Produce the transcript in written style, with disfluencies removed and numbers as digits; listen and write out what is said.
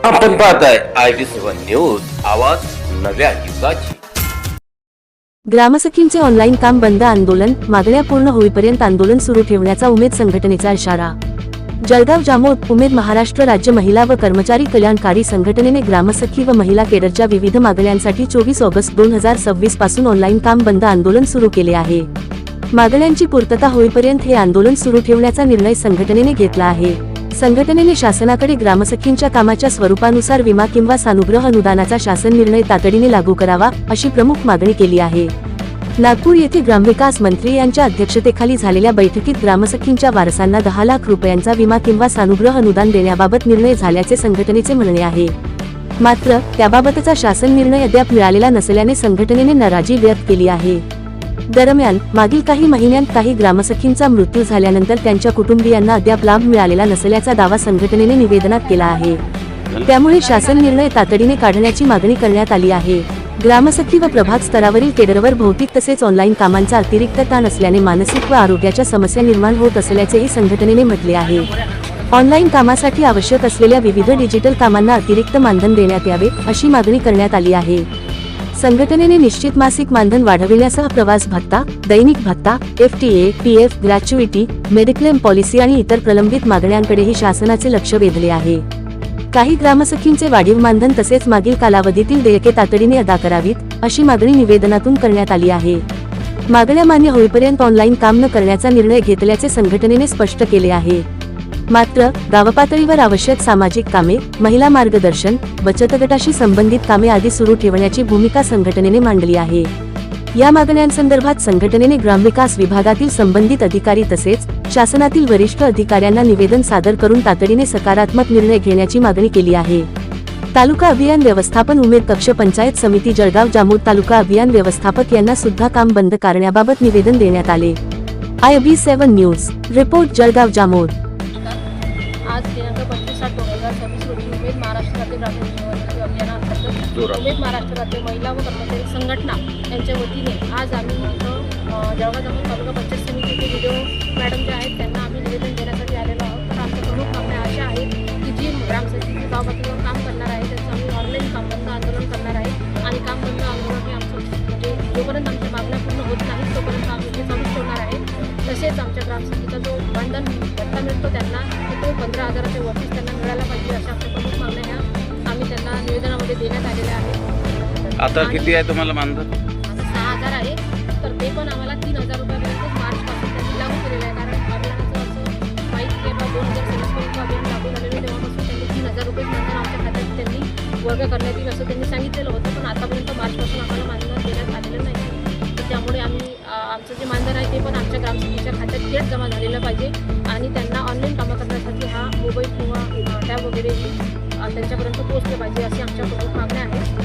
आपण पाहताय IB7 news, आवाज नव्या युगाची। ग्रामसखींचे ऑनलाईन काम बंद आंदोलन, मागण्या पूर्ण होईपर्यंत आंदोलन सुरू ठेवण्याचा उमेद संघटनेचा इशारा। जळगाव जामोद उमेद महाराष्ट्र राज्य महिला व कर्मचारी कल्याणकारी संघटनेने ग्रामसखी व महिला केडरच्या विविध मागण्यांसाठी 24 ऑगस्ट 2026 पासून ऑनलाईन काम बंद आंदोलन सुरू केले आहे। मागण्यांची पूर्तता होईपर्यंत हे आंदोलन सुरू ठेवण्याचा निर्णय संघटनेने घेतला आहे। संघटनेने शासनाकडे ग्रामसखींच्या कामाच्या स्वरूपानुसार विमा किंवा सानुग्रह अनुदानाचा शासन निर्णय तातडीने लागू करावा अशी प्रमुख मागणी केली आहे। नागपूर येथे ग्रामविकास मंत्री यांच्या अध्यक्षतेखाली झालेल्या बैठकीत ग्रामसखींच्या वारसांना 10 लाख रुपयांचा विमा किंवा सानुग्रह अनुदान देण्याबाबत निर्णय झाल्याचे संघटनेचे म्हणणे आहे। मात्र त्याबाबतचा शासन निर्णय अद्याप मिळालेला नसल्याने संघटनेने नाराजी व्यक्त केली आहे। दरम्यान मागील काही महिन्यांत काही ग्रामसखींचा मृत्यू झाल्यानंतर त्यांच्या कुटुंबियांना अद्याप लाभ मिळालेला नसल्याचा दावा संघटनेने निवेदनात केला आहे। त्यामुळे शासन निर्णय तातडीने काढण्याची मागणी करण्यात आली आहे। ग्रामसखी व प्रभाग स्तरावरील केडरवर भौतिक तसेच ऑनलाईन कामांचा अतिरिक्त ताण असल्याने मानसिक व आरोग्याच्या समस्या निर्माण होत असल्याचेही संघटनेने म्हटले आहे। ऑनलाईन कामासाठी आवश्यक असलेल्या विविध डिजिटल कामांना अतिरिक्त मानधन देण्यात यावे अशी मागणी करण्यात आली आहे। संघटनेने निश्चित मासिक मानधन वाढविण्यासह प्रवास भत्ता, दैनिक भत्ता, FTA, PF, gratuity, mediclaim policy आणि इतर प्रलंबित मागण्यांकडेही शासनाचे लक्ष वेधले आहे। काही ग्रामसखींचे वाढीव मानधन तसेच मागील कालावधीतील देयके तातडीने अदा करावीत अशी मागणी निवेदनातून करण्यात आली आहे। मागण्या मान्य होईपर्यंत ऑनलाईन काम न करण्याचा निर्णय घेतल्याचे संघटनेने स्पष्ट केले आहे। मात्र गावपातळीवर आवश्यक सामाजिक कामे, महिला मार्गदर्शन, बचत गटाशी संबंधित कामे आदी सुरू ठेवण्याची भूमिका संघटनेने मांडली आहे। या मागण्यांसंदर्भात संघटनेने ग्रामविकास विभागातील संबंधित अधिकारी तसेच शासनातील वरिष्ठ अधिकाऱ्यांना निवेदन सादर करून तातडीने सकारात्मक निर्णय घेण्याची मागणी केली आहे। तालुका अभियान व्यवस्थापन उमेद कक्ष पंचायत समिती जळगाव जामोद तालुका अभियान व्यवस्थापक यांना सुद्धा काम बंद करण्याबाबत निवेदन देण्यात आले। IB7 news report Jalgaon Jamod. आज दिनांक 25/7/2026 रोजी उमेद महाराष्ट्र राज्य ग्रामीण निवडणूक अभियानाअंतर्गत उमेद महाराष्ट्र राज्य महिला व कर्मचारी संघटना यांच्या वतीने आज आम्ही जळगाव जामोद तालुका पंचायत समितीचे व्हिडिओ मॅडम जे आहेत त्यांना आम्ही निवेदन देण्यासाठी आलेलो आहोत। तर आमच्या प्रमुख मागण्या अशा आहेत की जी ग्रामसखी गावपातळीवर काम करणार आहे त्याचं आम्ही ऑनलाईन काम बंद आंदोलन करणार आहे आणि काम बंद आंदोलन हे आमचं म्हणजे जोपर्यंत आमच्या मागण्या पूर्ण होत नाहीत तोपर्यंत आम्ही हे चालूच ठेवणार आहे। तसेच आमच्या ग्रामसखीचा जो मानधन भत्ता मिळतो त्यांना तो 15,000च्या वरतीच त्यांना मिळायला पाहिजे अशा आमच्या प्रमुख मागण्या ह्या आम्ही त्यांना निवेदनामध्ये देण्यात आलेल्या आहेत। आता किती आहे तुम्हाला मानधन? आता 6,000 आहे, तर ते पण आम्हाला 3,000 रुपयापर्यंत मार्चपासून त्यांनी लागू केलेलं आहे। कारण अभियानाचं असं माहीत की 2026 पर्यंत अभियान लागू झालेलं तेव्हापासून त्यांनी 3,000 रुपये मानधन आमच्या खात्यात त्यांनी वर्ग करण्यात येईल असं त्यांनी सांगितलेलं होतं, पण आतापर्यंत मार्चपासून आम्हाला मानधन देण्यात आलेलं नाही। तर त्यामुळे आम्ही आमचं जे मानधन आहे ते पण आमच्या ग्रामसखीच्या खात्यात थेट जमा झालेलं पाहिजे आणि त्यांना ऑनलाईन कामं करण्यासाठी हा मोबाईल किंवा टॅब वगैरे त्यांच्यापर्यंत पोहोचले पाहिजे अशी आमच्या प्रमुख मागण्या आहेत।